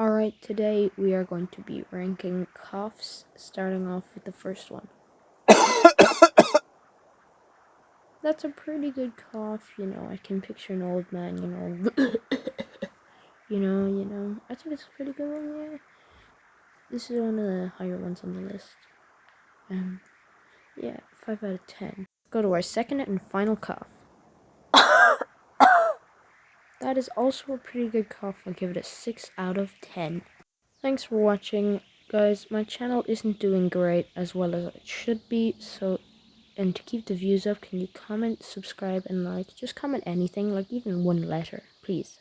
Alright, today we are going to be ranking coughs, starting off with the first one. That's a pretty good cough, I can picture an old man, I think it's a pretty good one, yeah. This is one of the higher ones on the list. 5 out of 10. Go to our second and final cough. That is also a pretty good cough. I'll give it a 6 out of 10. Thanks for watching, guys. My channel isn't doing great as well as it should be, and to keep the views up, can you comment, subscribe, and like? Just comment anything, like even one letter, please.